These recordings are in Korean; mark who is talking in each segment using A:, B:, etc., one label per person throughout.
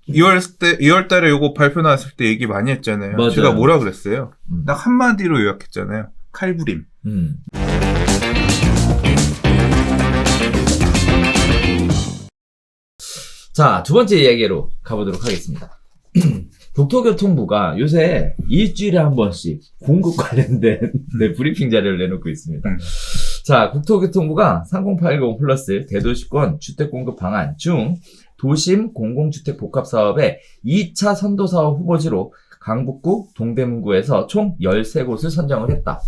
A: 2월 달에 요거 발표 나왔을 때 얘기 많이 했잖아요.
B: 맞아요.
A: 제가 뭐라 그랬어요? 딱 한마디로 요약했잖아요. 칼부림.
B: 자, 두 번째 이야기로 가보도록 하겠습니다. 국토교통부가 요새 일주일에 한 번씩 공급 관련된 브리핑 자료를 내놓고 있습니다. 자, 국토교통부가 3080 플러스 대도시권 주택공급 방안 중 도심 공공주택 복합사업의 2차 선도사업 후보지로 강북구, 동대문구에서 총 13곳을 선정을 했다.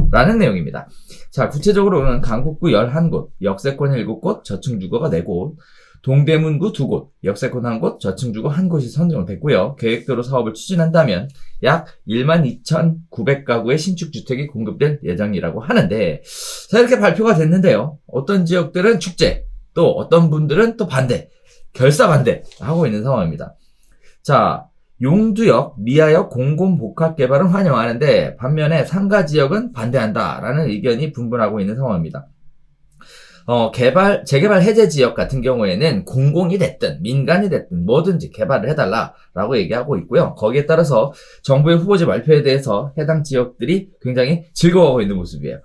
B: 라는 내용입니다. 자, 구체적으로는 강북구 11곳, 역세권 7곳, 저층주거가 4곳, 동대문구 2곳, 역세권 1곳, 저층주거 1곳이 선정을 됐고요. 계획대로 사업을 추진한다면 약 12,900가구의 신축주택이 공급될 예정이라고 하는데, 자, 이렇게 발표가 됐는데요. 어떤 지역들은 축제, 또 어떤 분들은 또 반대, 결사반대 하고 있는 상황입니다. 자, 용두역, 미아역 공공복합개발은 환영하는데 반면에 상가 지역은 반대한다라는 의견이 분분하고 있는 상황입니다. 재개발 해제 지역 같은 경우에는 공공이 됐든 민간이 됐든 뭐든지 개발을 해달라라고 얘기하고 있고요. 거기에 따라서 정부의 후보지 발표에 대해서 해당 지역들이 굉장히 즐거워하고 있는 모습이에요.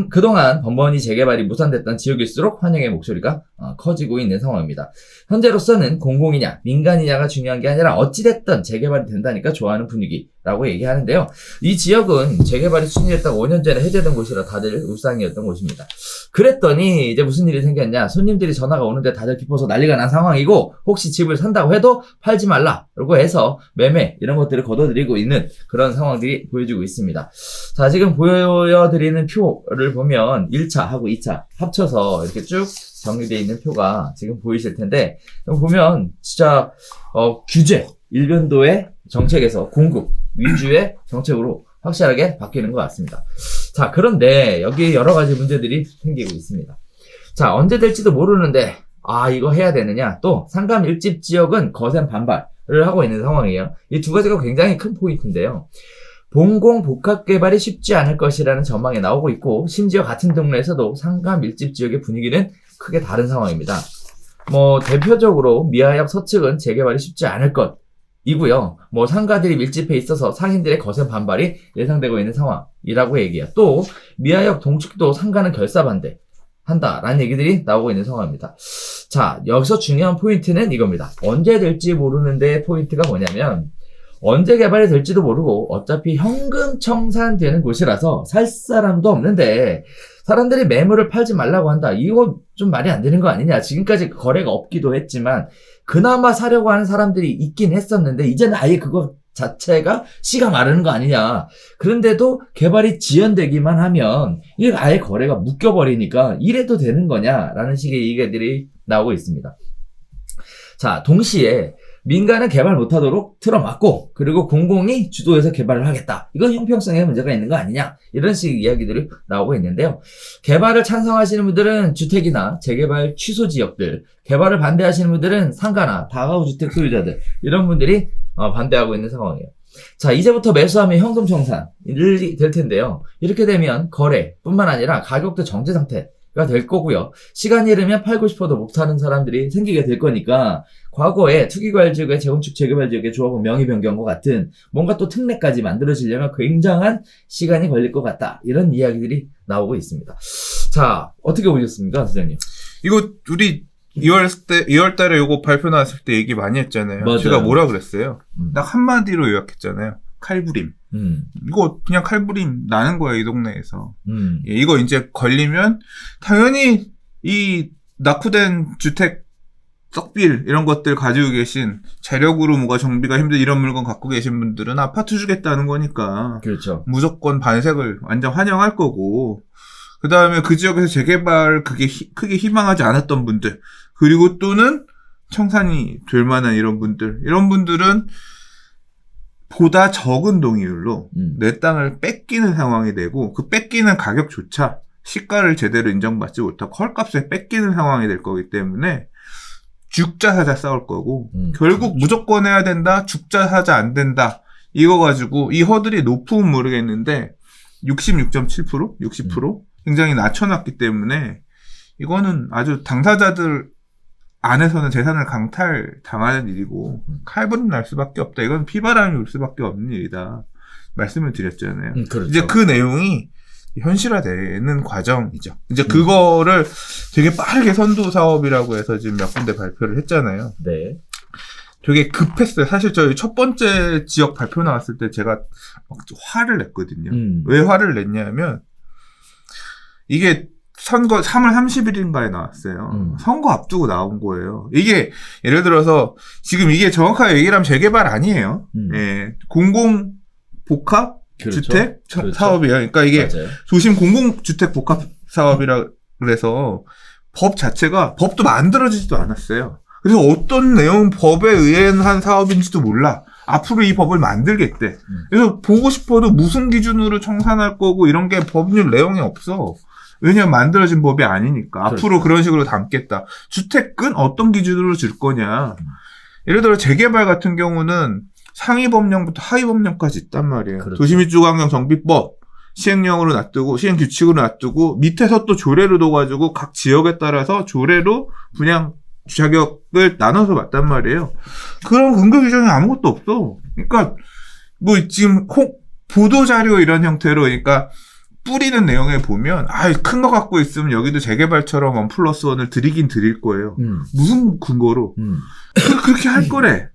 B: 그동안 번번이 재개발이 무산됐던 지역일수록 환영의 목소리가 커지고 있는 상황입니다. 현재로서는 공공이냐 민간이냐가 중요한 게 아니라 어찌됐든 재개발이 된다니까 좋아하는 분위기라고 얘기하는데요. 이 지역은 재개발이 추진됐다가 5년 전에 해제된 곳이라 다들 울상이었던 곳입니다. 그랬더니 이제 무슨 일이 생겼냐, 손님들이 전화가 오는데 다들 기뻐서 난리가 난 상황이고, 혹시 집을 산다고 해도 팔지 말라라고 해서 매매 이런 것들을 걷어들이고 있는 그런 상황들이 보여지고 있습니다. 자, 지금 보여드리는 표를 보면 1차하고 2차 합쳐서 이렇게 쭉 정리되어 있는 표가 지금 보이실 텐데, 보면 진짜 규제, 일변도의 정책에서 공급 위주의 정책으로 확실하게 바뀌는 것 같습니다. 자, 그런데 여기 여러 가지 문제들이 생기고 있습니다. 자, 언제 될지도 모르는데 이거 해야 되느냐, 또 상감 일집 지역은 거센 반발을 하고 있는 상황이에요. 이 두 가지가 굉장히 큰 포인트인데요. 공공 복합 개발이 쉽지 않을 것이라는 전망이 나오고 있고, 심지어 같은 동네에서도 상가 밀집 지역의 분위기는 크게 다른 상황입니다. 대표적으로 미아역 서측은 재개발이 쉽지 않을 것이고요. 상가들이 밀집해 있어서 상인들의 거센 반발이 예상되고 있는 상황이라고 얘기해요. 또 미아역 동측도 상가는 결사반대 한다라는 얘기들이 나오고 있는 상황입니다. 자, 여기서 중요한 포인트는 이겁니다. 언제 될지 모르는데 포인트가 뭐냐면, 언제 개발이 될지도 모르고 어차피 현금 청산되는 곳이라서 살 사람도 없는데 사람들이 매물을 팔지 말라고 한다. 이거 좀 말이 안 되는 거 아니냐. 지금까지 거래가 없기도 했지만 그나마 사려고 하는 사람들이 있긴 했었는데 이제는 아예 그거 자체가 씨가 마르는 거 아니냐. 그런데도 개발이 지연되기만 하면 이게 아예 거래가 묶여버리니까 이래도 되는 거냐라는 식의 얘기들이 나오고 있습니다. 자, 동시에 민간은 개발 못하도록 틀어막고, 그리고 공공이 주도해서 개발을 하겠다. 이건 형평성에 문제가 있는 거 아니냐, 이런 식의 이야기들이 나오고 있는데요. 개발을 찬성하시는 분들은 주택이나 재개발 취소 지역들, 개발을 반대하시는 분들은 상가나 다가구 주택 소유자들, 이런 분들이 반대하고 있는 상황이에요. 자, 이제부터 매수하면 현금 청산이 될 텐데요. 이렇게 되면 거래뿐만 아니라 가격도 정지 상태가 될 거고요. 시간이 흐르면 팔고 싶어도 못하는 사람들이 생기게 될 거니까, 과거에 투기과열지역의 재건축 재개발지역의 조합원 명의 변경과 같은 뭔가 또 특례까지 만들어지려면 굉장한 시간이 걸릴 것 같다, 이런 이야기들이 나오고 있습니다. 자, 어떻게 보셨습니까, 소장님?
A: 이거 우리 2월 달에 요거 발표 나왔을 때 얘기 많이 했잖아요.
B: 맞아요.
A: 제가 뭐라 그랬어요? 딱 한마디로 요약했잖아요. 칼부림. 이거 그냥 칼부림 나는 거예요, 이 동네에서. 이거 이제 걸리면 당연히 이 낙후된 주택 썩빌 이런 것들 가지고 계신, 재력으로 뭐가 정비가 힘든 이런 물건 갖고 계신 분들은 아파트 주겠다는 거니까.
B: 그렇죠.
A: 무조건 반색을 완전 환영할 거고, 그 다음에 그 지역에서 재개발 크게 희망하지 않았던 분들, 그리고 또는 청산이 될 만한 이런 분들은 보다 적은 동의율로 내 땅을 뺏기는 상황이 되고, 그 뺏기는 가격조차 시가를 제대로 인정받지 못하고 헐값에 뺏기는 상황이 될 거기 때문에 죽자 사자 싸울 거고, 결국 무조건 해야 된다, 죽자 사자 안 된다, 이거 가지고 이 허들이 높으면 모르겠는데 66.7%? 60%? 굉장히 낮춰놨기 때문에 이거는 아주 당사자들 안에서는 재산을 강탈 당하는 일이고 칼부림 날 수밖에 없다. 이건 피바람이 올 수밖에 없는 일이다. 말씀을 드렸잖아요.
B: 그렇죠.
A: 이제 그 내용이 현실화되는 과정이죠. 이제 그거를 되게 빠르게 선도 사업이라고 해서 지금 몇 군데 발표를 했잖아요.
B: 네.
A: 되게 급했어요. 사실 저희 첫 번째 지역 발표 나왔을 때 제가 막 화를 냈거든요. 왜 화를 냈냐면 이게 선거 3월 30일인가에 나왔어요. 선거 앞두고 나온 거예요. 이게 예를 들어서 지금 이게 정확하게 얘기를 하면 재개발 아니에요. 예, 공공 복합
B: 그렇죠.
A: 주택
B: 그렇죠.
A: 사업이에요. 그러니까 이게
B: 맞아요.
A: 도심 공공주택 복합 사업이라 그래서 법 자체가 법도 만들어지지도 않았어요. 그래서 어떤 내용 법에 의한 사업인지도 몰라. 앞으로 이 법을 만들겠대. 그래서 보고 싶어도 무슨 기준으로 청산할 거고 이런 게 법률 내용이 없어. 왜냐면 만들어진 법이 아니니까.
B: 그렇죠.
A: 앞으로 그런 식으로 담겠다. 주택은 어떤 기준으로 줄 거냐. 예를 들어 재개발 같은 경우는 상위 법령부터 하위 법령까지 있단 말이에요.
B: 그렇죠.
A: 도시민주환경 정비법 시행령으로 놔두고 시행 규칙으로 놔두고 밑에서 또 조례로 둬가지고 각 지역에 따라서 조례로 분양 자격을 나눠서 맞단 말이에요. 그런 근거 규정이 아무것도 없어. 그러니까 뭐 지금 보도 자료 이런 형태로 그러니까 뿌리는 내용에 보면 큰 거 갖고 있으면 여기도 재개발처럼 1+1을 드리긴 드릴 거예요. 무슨 근거로 그렇게 할 거래.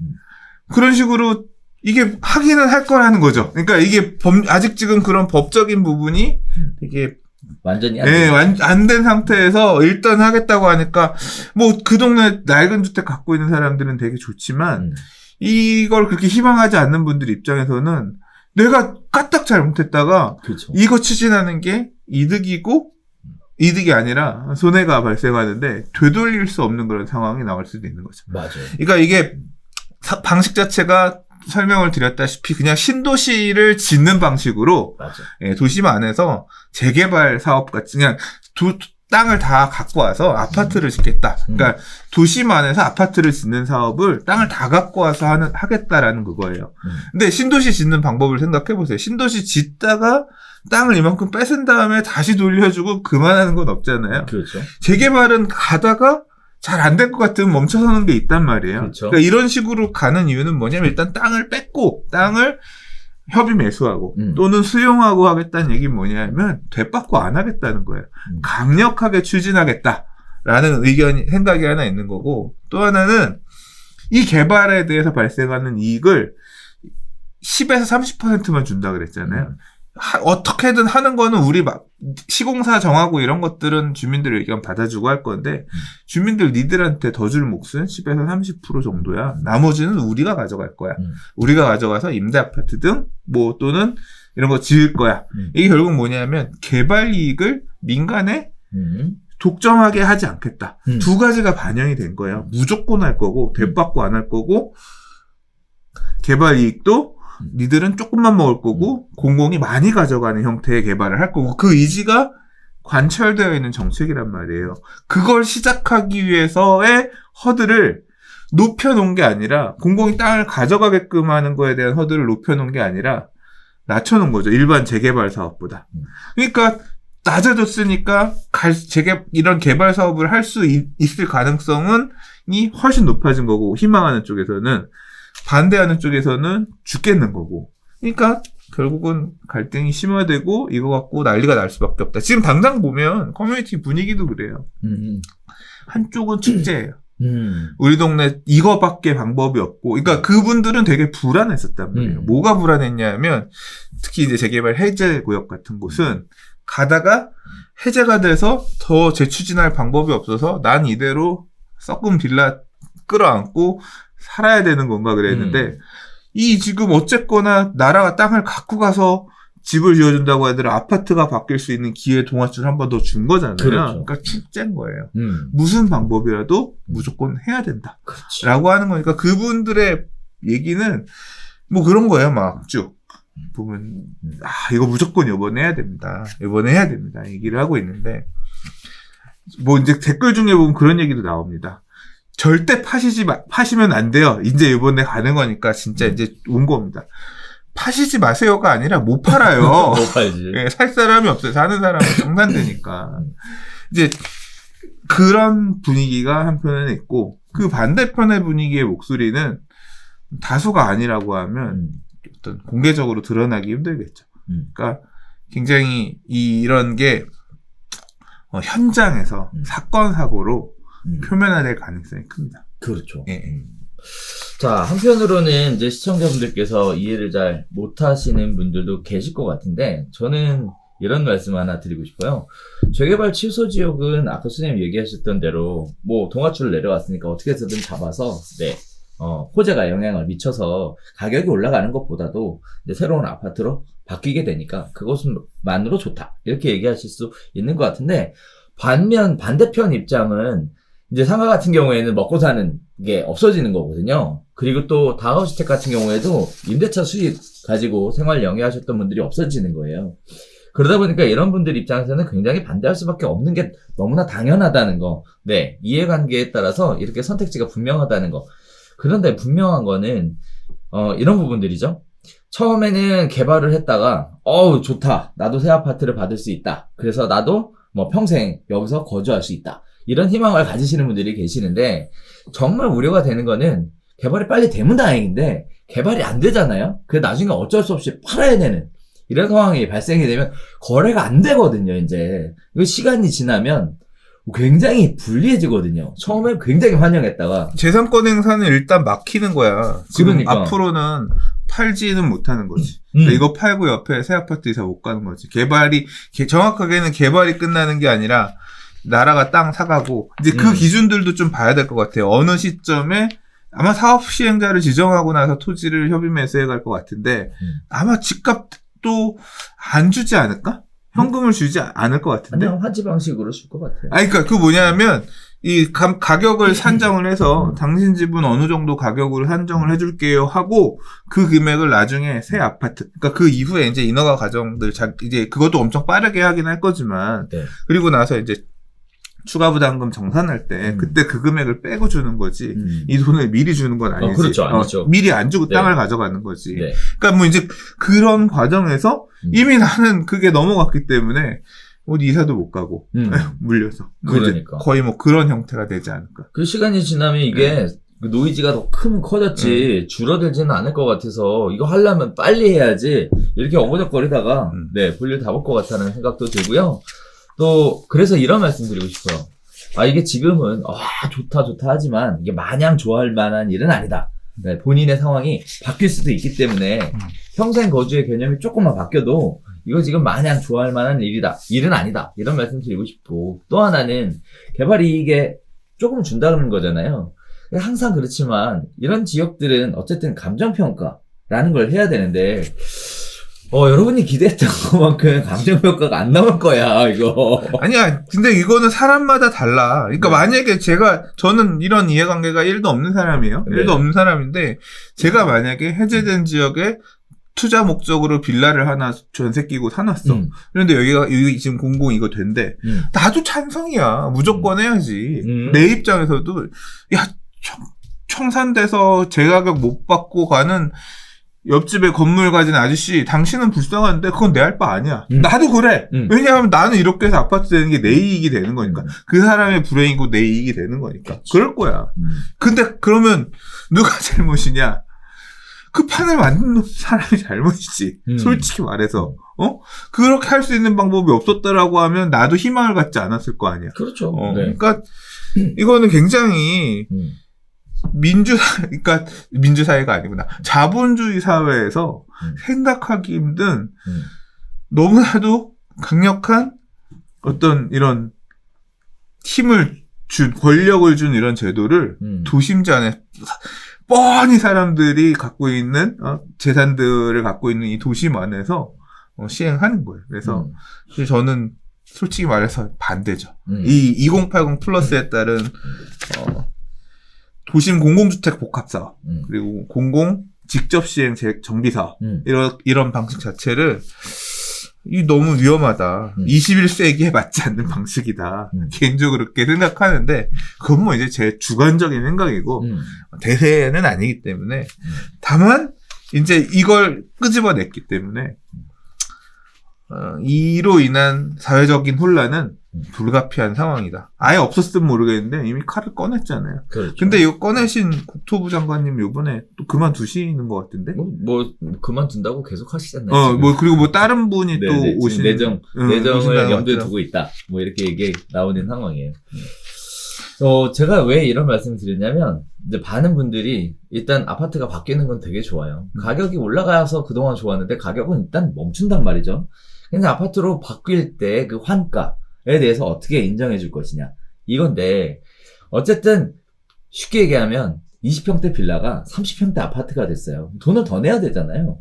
A: 그런 식으로 이게 하기는 할 거라는 거죠. 그러니까 이게 아직 지금 그런 법적인 부분이 되게
B: 완전히
A: 안 된 상태에서 일단 하겠다고 하니까 뭐 그 동네 낡은 주택 갖고 있는 사람들은 되게 좋지만 이걸 그렇게 희망하지 않는 분들 입장에서는 내가 까딱 잘못했다가
B: 그렇죠.
A: 이거 추진하는 게 이득이 아니라 손해가 발생하는데 되돌릴 수 없는 그런 상황이 나올 수도 있는 거죠.
B: 맞아요.
A: 그러니까 이게 방식 자체가 설명을 드렸다시피 그냥 신도시를 짓는 방식으로
B: 맞아.
A: 예, 도심 안에서 재개발 사업 같이 그냥 땅을 다 갖고 와서 아파트를 짓겠다. 그러니까 도심 안에서 아파트를 짓는 사업을 땅을 다 갖고 와서 하겠다라는 그거예요. 근데 신도시 짓는 방법을 생각해 보세요. 신도시 짓다가 땅을 이만큼 뺏은 다음에 다시 돌려주고 그만하는 건 없잖아요.
B: 그렇죠.
A: 재개발은 가다가 잘 안 될 것 같으면 멈춰서는 게 있단 말이에요.
B: 그렇죠.
A: 그러니까 이런 식으로 가는 이유는 뭐냐면 일단 땅을 뺏고 땅을 협의 매수하고 또는 수용하고 하겠다는 얘기는 뭐냐면 되받고 안 하겠다는 거예요. 강력하게 추진하겠다라는 생각이 하나 있는 거고 또 하나는 이 개발에 대해서 발생하는 이익을 10에서 30%만 준다 그랬잖아요. 어떻게든 하는 거는 우리 시공사 정하고 이런 것들은 주민들 의견 받아주고 할 건데 주민들 니들한테 더 줄 몫은 10에서 30% 정도야. 나머지는 우리가 가져갈 거야. 우리가 가져가서 임대 아파트 등 뭐 또는 이런 거 지을 거야. 이게 결국 뭐냐면 개발 이익을 민간에 독점하게 하지 않겠다. 두 가지가 반영이 된 거예요. 무조건 할 거고 되받고 안 할 거고 개발 이익도 니들은 조금만 먹을 거고 공공이 많이 가져가는 형태의 개발을 할 거고 그 의지가 관철되어 있는 정책이란 말이에요. 그걸 시작하기 위해서의 허들을 높여놓은 게 아니라 공공이 땅을 가져가게끔 하는 거에 대한 허들을 높여놓은 게 아니라 낮춰놓은 거죠. 일반 재개발 사업보다. 그러니까 낮아졌으니까 이런 개발 사업을 할 수 있을 가능성은 훨씬 높아진 거고 희망하는 쪽에서는 반대하는 쪽에서는 죽겠는 거고. 그러니까 결국은 갈등이 심화되고 이거 갖고 난리가 날 수밖에 없다. 지금 당장 보면 커뮤니티 분위기도 그래요. 한쪽은 축제예요. 우리 동네 이거밖에 방법이 없고. 그러니까 그분들은 되게 불안했었단 말이에요. 뭐가 불안했냐면 특히 이제 재개발 해제 구역 같은 곳은 가다가 해제가 돼서 더 재추진할 방법이 없어서 난 이대로 썩은 빌라 끌어안고 살아야 되는 건가 그랬는데 이 지금 어쨌거나 나라가 땅을 갖고 가서 집을 지어준다고 하더라 아파트가 바뀔 수 있는 기회 동화줄 한 번 더 준 거잖아요.
B: 그렇죠.
A: 그러니까 축제인 거예요. 무슨 방법이라도 무조건 해야 된다.
B: 그렇지.
A: 라고 하는 거니까 그분들의 얘기는 뭐 그런 거예요. 막 쭉 보면 이거 무조건 이번에 해야 됩니다. 이번에 해야 됩니다. 얘기를 하고 있는데 뭐 이제 댓글 중에 보면 그런 얘기도 나옵니다. 절대 파시면 안 돼요. 이제 이번에 가는 거니까 진짜 이제 온 겁니다. 파시지 마세요가 아니라 못 팔아요.
B: 못 팔지.
A: 예, 살 사람이 없어요. 사는 사람은 정산되니까. 이제 그런 분위기가 한편에는 있고 그 반대편의 분위기의 목소리는 다수가 아니라고 하면 어떤 공개적으로 드러나기 힘들겠죠. 그러니까 굉장히 이런 게 현장에서 사건 사고로 표면화될 가능성이 큽니다.
B: 그렇죠.
A: 예.
B: 자, 한편으로는 이제 시청자분들께서 이해를 잘 못하시는 분들도 계실 것 같은데, 저는 이런 말씀 하나 드리고 싶어요. 재개발 취소 지역은 아까 선생님 얘기하셨던 대로, 뭐, 동아줄을 내려왔으니까 어떻게 해서든 잡아서, 네, 호재가 영향을 미쳐서 가격이 올라가는 것보다도 이제 새로운 아파트로 바뀌게 되니까 그것만으로 좋다. 이렇게 얘기하실 수 있는 것 같은데, 반대편 입장은 이제 상가 같은 경우에는 먹고 사는 게 없어지는 거거든요. 그리고 또 다가구주택 같은 경우에도 임대차 수익 가지고 생활 영위하셨던 분들이 없어지는 거예요. 그러다 보니까 이런 분들 입장에서는 굉장히 반대할 수밖에 없는 게 너무나 당연하다는 거. 네, 이해관계에 따라서 이렇게 선택지가 분명하다는 거. 그런데 분명한 거는 이런 부분들이죠. 처음에는 개발을 했다가 좋다. 나도 새 아파트를 받을 수 있다. 그래서 나도 뭐 평생 여기서 거주할 수 있다. 이런 희망을 가지시는 분들이 계시는데 정말 우려가 되는 거는 개발이 빨리 되면 다행인데 개발이 안 되잖아요. 그래서 나중에 어쩔 수 없이 팔아야 되는 이런 상황이 발생이 되면 거래가 안 되거든요. 이제 시간이 지나면 굉장히 불리해지거든요. 처음에 굉장히 환영했다가
A: 재산권 행사는 일단 막히는 거야. 지금
B: 그러니까.
A: 앞으로는 팔지는 못하는 거지. 그러니까 이거 팔고 옆에 새 아파트 이사 못 가는 거지. 정확하게는 개발이 끝나는 게 아니라 나라가 땅 사가고 이제 그 기준들도 좀 봐야 될 것 같아요. 어느 시점에 아마 사업 시행자를 지정하고 나서 토지를 협의 매수해 갈 것 같은데 아마 집값도 안 주지 않을까? 현금을 주지 않을 것 같은데.
B: 그냥 화지 방식으로 줄 것 같아요.
A: 그러니까 그 뭐냐면 이 가격을 산정을 해서 당신 집은 어느 정도 가격으로 산정을 해줄게요 하고 그 금액을 나중에 새 아파트, 그러니까 그 이후에 이제 인허가 과정들 이제 그것도 엄청 빠르게 하긴 할 거지만
B: 네.
A: 그리고 나서 이제 추가 부담금 정산할 때 그때 그 금액을 빼고 주는 거지 이 돈을 미리 주는 건 아니지.
B: 그렇죠, 아니죠.
A: 미리 안 주고
B: 네.
A: 땅을 가져가는 거지.
B: 네.
A: 그러니까 뭐 이제 그런 과정에서 이미 나는 그게 넘어갔기 때문에 어디 이사도 못 가고 물려서
B: 그러니까.
A: 거의 뭐 그런 형태가 되지 않을까.
B: 그 시간이 지나면 이게 노이즈가 더 크면 커졌지 줄어들지는 않을 것 같아서 이거 하려면 빨리 해야지 이렇게 어거적거리다가 네 볼일 다 볼 것 같다는 생각도 들고요. 또 그래서 이런 말씀 드리고 싶어요. 이게 지금은 좋다 하지만 이게 마냥 좋아할 만한 일은 아니다. 네, 본인의 상황이 바뀔 수도 있기 때문에 평생 거주의 개념이 조금만 바뀌어도 이거 지금 마냥 좋아할 만한 일은 아니다. 이런 말씀 드리고 싶고 또 하나는 개발 이익에 조금 준다는 거잖아요. 항상 그렇지만 이런 지역들은 어쨌든 감정평가라는 걸 해야 되는데 여러분이 기대했던 것만큼 감정평가가 안 나올 거야, 이거.
A: 아니야. 근데 이거는 사람마다 달라. 그러니까 만약에 저는 이런 이해관계가 1도 없는 사람이에요.
B: 네.
A: 1도 없는 사람인데, 제가 만약에 해제된 지역에 투자 목적으로 빌라를 하나 전세 끼고 사놨어. 그런데 여기 지금 공공 이거 된대. 나도 찬성이야. 무조건 해야지. 내 입장에서도, 야, 청산돼서 제가격 못 받고 가는 옆집에 건물 가진 아저씨, 당신은 불쌍한데 그건 내 할 바 아니야. 나도 그래. 왜냐하면 나는 이렇게 해서 아파트 되는 게 내 이익이 되는 거니까. 그 사람의 불행이고 내 이익이 되는 거니까. 그럴 거야. 근데 그러면 누가 잘못이냐? 그 판을 만든 사람이 잘못이지. 솔직히 말해서. 그렇게 할 수 있는 방법이 없었다라고 하면 나도 희망을 갖지 않았을 거 아니야.
B: 그렇죠. 네.
A: 그러니까 이거는 굉장히 그러니까 민주사회가 아니구나. 자본주의 사회에서 생각하기 힘든 너무나도 강력한 어떤 이런 권력을 준 이런 제도를 도심지 안에 뻔히 사람들이 갖고 있는 재산들을 갖고 있는 이 도심 안에서 시행하는 거예요. 그래서 저는 솔직히 말해서 반대죠. 이 2080 플러스에 따른 도심 공공주택 복합사업 그리고 공공 직접 시행 정비사업 이런 방식 자체를 너무 위험하다. 21세기에 맞지 않는 방식이다. 개인적으로 그렇게 생각하는데 그건 뭐 이제 제 주관적인 생각이고 대세는 아니기 때문에 다만 이제 이걸 끄집어냈기 때문에 이로 인한 사회적인 혼란은 불가피한 상황이다. 아예 없었으면 모르겠는데 이미 칼을 꺼냈잖아요.
B: 그렇죠.
A: 근데 이거 꺼내신 국토부 장관님 요번에 또 그만두시는 것 같은데?
B: 그만둔다고 계속 하시잖아요. 지금.
A: 그리고 뭐 다른 분이 또
B: 네네,
A: 오신.
B: 내정을
A: 오신다는
B: 염두에
A: 것
B: 두고 있다. 뭐 이렇게 얘기 나오는 상황이에요. 제가 왜 이런 말씀을 드렸냐면, 이제 많은 분들이 일단 아파트가 바뀌는 건 되게 좋아요. 가격이 올라가서 그동안 좋았는데 가격은 일단 멈춘단 말이죠. 근데 아파트로 바뀔 때 그 환가에 대해서 어떻게 인정해 줄 것이냐. 이건데, 어쨌든 쉽게 얘기하면 20평대 빌라가 30평대 아파트가 됐어요. 돈을 더 내야 되잖아요.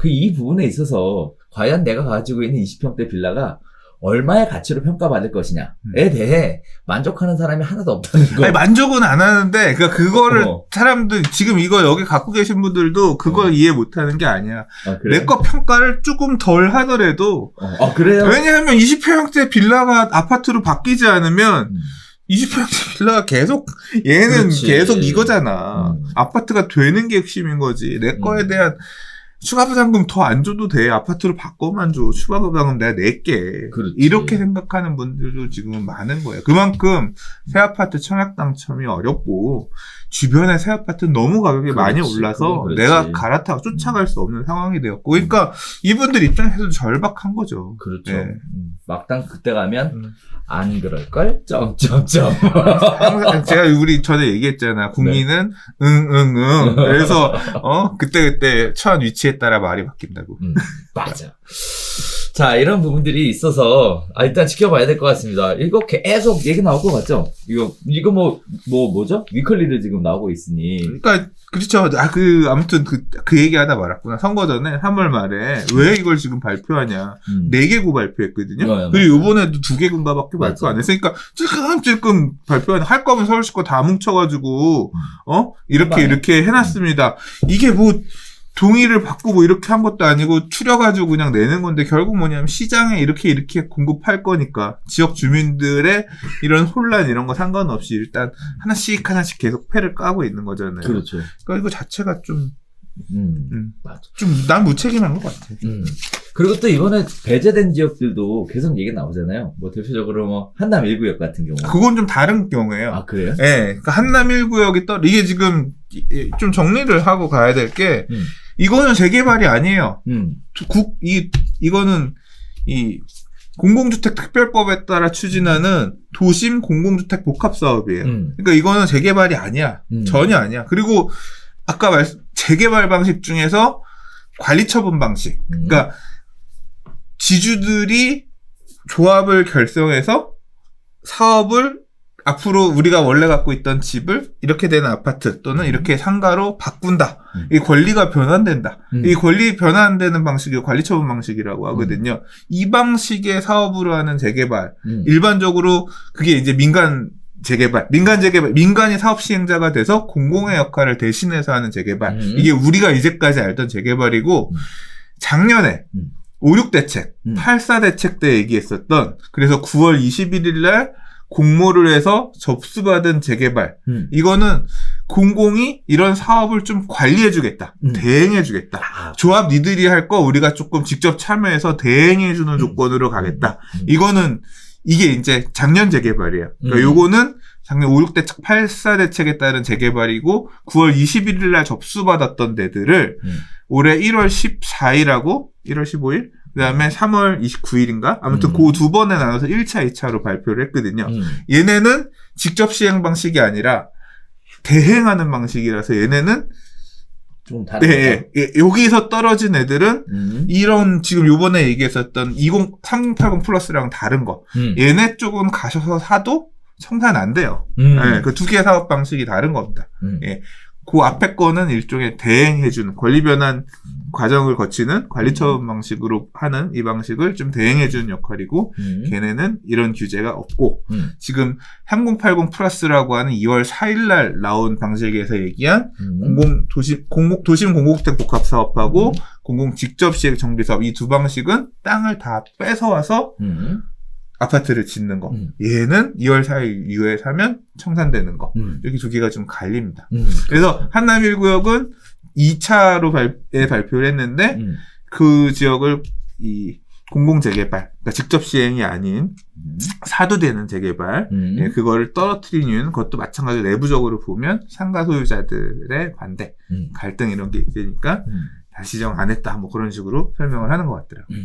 B: 이 부분에 있어서 과연 내가 가지고 있는 20평대 빌라가 얼마의 가치로 평가받을 것이냐에 대해 만족하는 사람이 하나도 없다는 거.
A: 아니, 만족은 안 하는데, 그거를 사람들, 지금 이거 여기 갖고 계신 분들도 그걸 이해 못 하는 게 아니야. 내 거 평가를 조금 덜 하더라도.
B: 그래요?
A: 왜냐하면 20평대 빌라가 아파트로 바뀌지 않으면, 20평대 빌라가 계속, 얘는
B: 그렇지.
A: 계속 이거잖아. 아파트가 되는 게 핵심인 거지. 내 거에 대한 추가 부담금 더 안 줘도 돼. 아파트로 바꿔만 줘. 추가 부담금 내가 낼게.
B: 그렇지.
A: 이렇게 생각하는 분들도 지금 많은 거예요. 그만큼 새 아파트 청약 당첨이 어렵고 주변에 새 아파트는 너무 가격이 많이 올라서 내가 갈아타고 쫓아갈 수 없는 상황이 되었고, 그러니까 이분들 입장에서도 절박한 거죠.
B: 그렇죠.
A: 네.
B: 막상 그때 가면 안 그럴걸? 점점점.
A: 항상 제가 우리 전에 얘기했잖아. 국민은 응. 그래서 그때 처한 위치에 따라 말이 바뀐다고.
B: 맞아. 자, 이런 부분들이 있어서 일단 지켜봐야 될 것 같습니다. 이거 계속 얘기 나올 것 같죠? 이거 뭐죠? 위클리를 지금 나오고 있으니.
A: 그러니까 그렇죠. 아무튼 그 얘기하다 말았구나. 선거 전에 3월 말에 왜 이걸 지금 발표하냐. 4개구 발표했거든요. 그리고 이번에도 2개구인가밖에 발표 안 했으니까 찔끔찔끔 발표하냐. 할 거면 서울시 거 다 뭉쳐가지고 이렇게 해놨습니다. 이게 뭐 동의를 받고 뭐 이렇게 한 것도 아니고 추려가지고 그냥 내는 건데, 결국 뭐냐면 시장에 이렇게 공급할 거니까 지역 주민들의 이런 혼란 이런 거 상관없이 일단 하나씩 계속 패를 까고 있는 거잖아요.
B: 그렇죠.
A: 그러니까 이거 자체가
B: 맞아.
A: 난 무책임한 것 같아.
B: 그리고 또 이번에 배제된 지역들도 계속 얘기 나오잖아요. 뭐 대표적으로 뭐 한남 1구역 같은 경우.
A: 그건 좀 다른 경우예요.
B: 아, 그래요?
A: 네. 그러니까 한남 1구역이 이게 지금 좀 정리를 하고 가야 될 게, 이거는 재개발이 아니에요. 이거는 공공주택 특별법에 따라 추진하는 도심 공공주택 복합 사업이에요. 그러니까 이거는 재개발이 아니야. 전혀 아니야. 그리고 아까 재개발 방식 중에서 관리처분 방식. 그러니까 지주들이 조합을 결성해서 사업을 앞으로 우리가 원래 갖고 있던 집을 이렇게 되는 아파트 또는 이렇게 상가로 바꾼다. 이 권리가 변환된다. 이 권리 변환되는 방식이 관리처분 방식이라고 하거든요. 이 방식의 사업으로 하는 재개발. 일반적으로 그게 이제 민간 재개발, 민간이 사업 시행자가 돼서 공공의 역할을 대신해서 하는 재개발. 이게 우리가 이제까지 알던 재개발이고, 작년에 5.6대책, 8.4대책 때 얘기했었던, 그래서 9월 21일 날 공모를 해서 접수받은 재개발. 이거는 공공이 이런 사업을 좀 관리해주겠다. 대행해주겠다. 조합 니들이 할 거 우리가 조금 직접 참여해서 대행해주는 조건으로 가겠다. 이게 이제 작년 재개발이에요. 그러니까 요거는 작년 5.6대책, 8.4대책에 따른 재개발이고 9월 21일 날 접수받았던 데들을 올해 1월 14일하고 1월 15일 그 다음에 3월 29일인가? 아무튼 그 두 번에 나눠서 1차, 2차로 발표를 했거든요. 얘네는 직접 시행 방식이 아니라 대행하는 방식이라서 얘네는
B: 좀 다르다.
A: 여기서 떨어진 애들은 이런 지금 요번에 얘기했었던 3080 플러스랑 다른 거. 얘네 쪽은 가셔서 사도 청산 안 돼요. 그 두 개의 사업 방식이 다른 겁니다. 그 앞에 거는 일종의 대행해주는 권리 변환 과정을 거치는 관리처분 방식으로 하는 이 방식을 좀 대행해주는 역할이고, 걔네는 이런 규제가 없고, 지금 3080 플러스라고 하는 2월 4일 날 나온 방식에서 얘기한 도심 공공주택 복합 사업하고 공공 직접 시행 정비 사업, 이 두 방식은 땅을 다 뺏어와서 아파트를 짓는 거. 얘는 2월 4일 이후에 사면 청산되는 거. 이렇게 두 개가 좀 갈립니다. 그래서 한남 1구역은 2차로 발표를 했는데 그 지역을 공공재개발, 그러니까 직접 시행이 아닌 사도되는 재개발, 예, 그거를 떨어뜨리는 것도 마찬가지로 내부적으로 보면 상가 소유자들의 반대, 갈등 이런 게 있으니까 다시 정 안 했다, 뭐 그런 식으로 설명을 하는 것 같더라고요.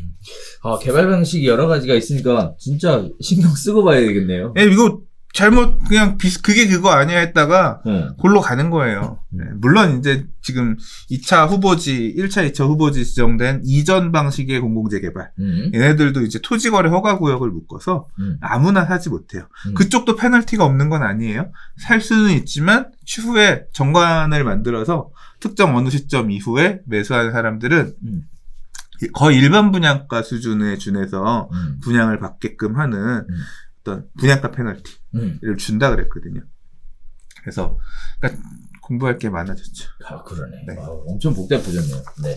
B: 개발 방식이 여러 가지가 있으니까 진짜 신경 쓰고 봐야 되겠네요.
A: 예, 이거 잘못 그냥 그게 그거 아니야 했다가 골로 가는 거예요. 네, 물론 이제 지금 2차 후보지, 1차, 2차 후보지 지정된 이전 방식의 공공재개발, 얘네들도 이제 토지거래 허가구역을 묶어서 아무나 사지 못해요. 그쪽도 페널티가 없는 건 아니에요. 살 수는 있지만 추후에 정관을 만들어서 특정 어느 시점 이후에 매수하는 사람들은 거의 일반 분양가 수준에 준해서 분양을 받게끔 하는 어떤 분양가 페널티를 준다 그랬거든요. 그래서 그러니까 공부할 게 많아졌죠.
B: 그러네.
A: 네.
B: 엄청 복잡해졌네요. 네.